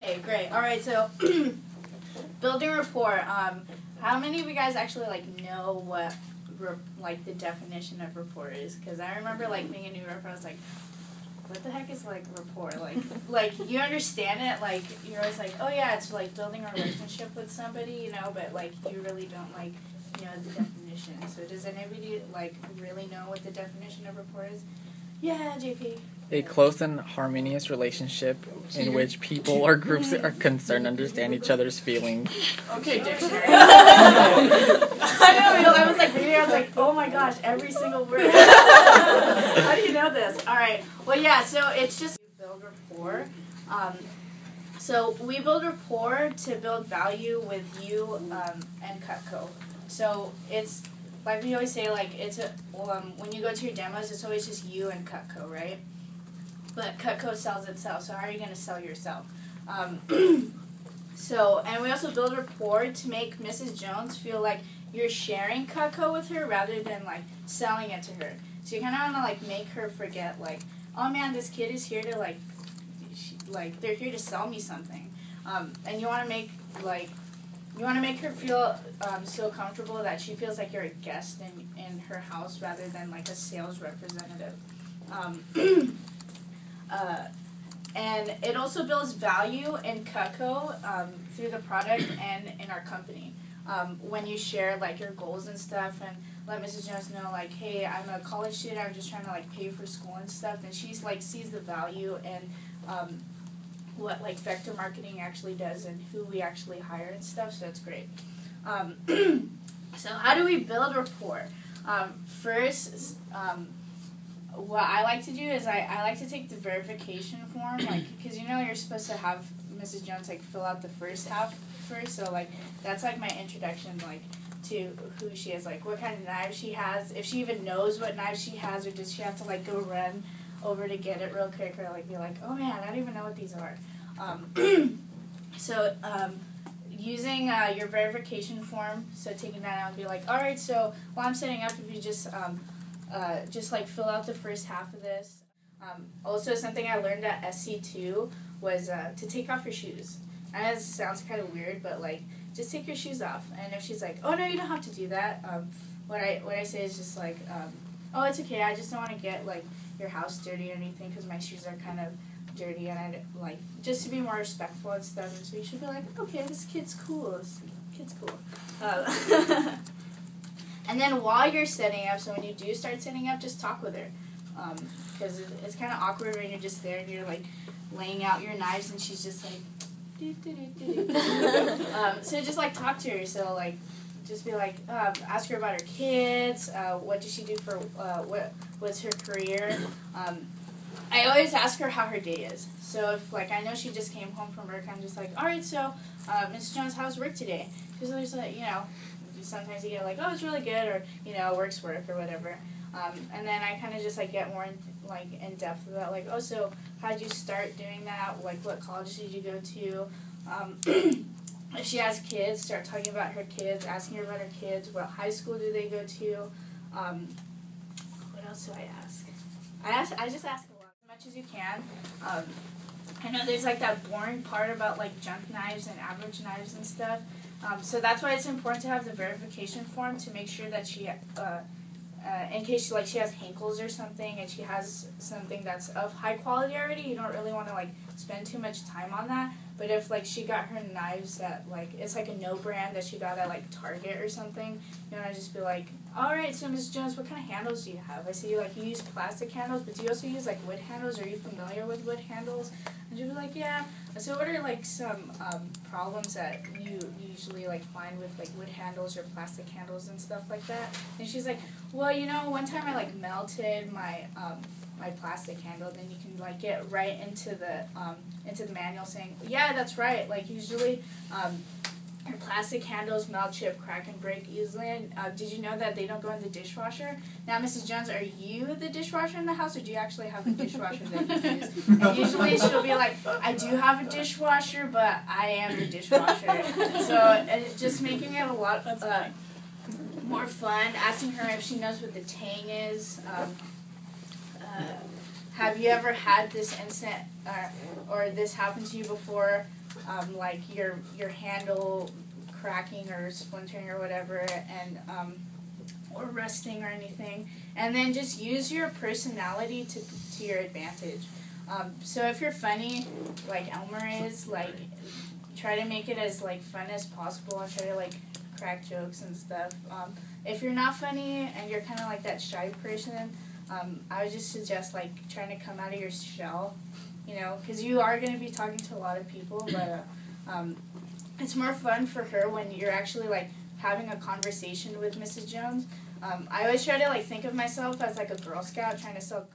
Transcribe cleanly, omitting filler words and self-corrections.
Okay, great. All right, so building rapport. How many of you guys actually know what the definition of rapport is? Because I remember being a new rapport, I was like, what the heck is rapport? You understand it, you're always like, oh yeah, it's building a relationship with somebody, but you really don't the definition. So does anybody really know what the definition of rapport is? Yeah, JP. A close and harmonious relationship in which people or groups are concerned understand each other's feelings. Okay, dictionary. I know, I was reading, I was like, oh my gosh, every single word. How do you know this? Alright, well yeah, so it's just build rapport. So we build rapport to build value with you and Cutco. So it's, like we always say, it's when you go to your demos, it's always just you and Cutco, right? But Cutco sells itself, so how are you going to sell yourself? And we also build rapport to make Mrs. Jones feel like you're sharing Cutco with her rather than selling it to her. So you kind of want to make her forget oh man, this kid is here to they're here to sell me something. And you want to make her feel so comfortable that she feels like you're a guest in her house rather than a sales representative. And it also builds value in Cutco through the product and in our company. When you share your goals and stuff and let Mrs. Jones know hey, I'm a college student, I'm just trying to pay for school and stuff, and she's sees the value in what vector marketing actually does and who we actually hire and stuff, so that's great. So how do we build rapport? First, what I like to do is I like to take the verification form, because you're supposed to have Mrs. Jones fill out the first half first, so that's my introduction to who she is, what kind of knives she has, if she even knows what knives she has, or does she have to go run over to get it real quick, or be oh man, I don't even know what these are. So using your verification form, so taking that out and be alright, so while I'm setting up, if you just fill out the first half of this. Also, something I learned at SC2 was to take off your shoes. I know this sounds kind of weird, but just take your shoes off. And if she's oh no, you don't have to do that, what I say is just oh, it's okay, I just don't want to get your house dirty or anything because my shoes are kind of dirty, and I just to be more respectful and stuff. And so you should be okay, this kid's cool. This kid's cool. And then while you're setting up, so when you do start setting up, just talk with her. Because it's kind of awkward when you're just there and you're laying out your knives and she's just so just talk to her. So just be ask her about her kids, what does she do for, what's her career. I always ask her how her day is. So if I know she just came home from work, I'm just alright, so Mrs. Jones, how's work today? Because there's sometimes you get oh, it's really good, or work or whatever, and then I kind of just get more in depth about oh, so how'd you start doing that, what college did you go to, if she has kids, start talking about her kids, asking her about her kids, what high school do they go to, what else do I ask? I just ask a lot, as much as you can. I know there's that boring part about junk knives and average knives and stuff. So that's why it's important to have the verification form to make sure that she, in case she has hankles or something and she has something that's of high quality already, you don't really want to spend too much time on that. But if she got her knives that it's a no brand that she got at Target or something, you want to just be alright, so Ms. Jones, what kind of handles do you have? I see you use plastic handles, but do you also use wood handles? Are you familiar with wood handles? And she'll be yeah. So what are some problems that you usually find with wood handles or plastic handles and stuff like that? And she's well, one time I melted my my plastic handle, then you can get right into the manual saying, yeah, that's right, usually your plastic handles melt, chip, crack, and break easily. And did you know that they don't go in the dishwasher? Now, Mrs. Jones, are you the dishwasher in the house, or do you actually have a dishwasher that you use? And usually she'll be I do have a dishwasher, but I am the dishwasher. So just making it a lot more fun, asking her if she knows what the tang is. Have you ever had this incident or this happen to you before like your handle cracking or splintering or whatever, and or rusting or anything. And then just use your personality to your advantage. So if you're funny, like Elmer is, like, try to make it as, like, fun as possible and try to, like, crack jokes and stuff. If you're not funny and you're kind of like that shy person, I would just suggest, like, trying to come out of your shell, you know, because you are going to be talking to a lot of people, but it's more fun for her when you're actually, like, having a conversation with Mrs. Jones. I always try to, like, think of myself as, like, a Girl Scout trying to sell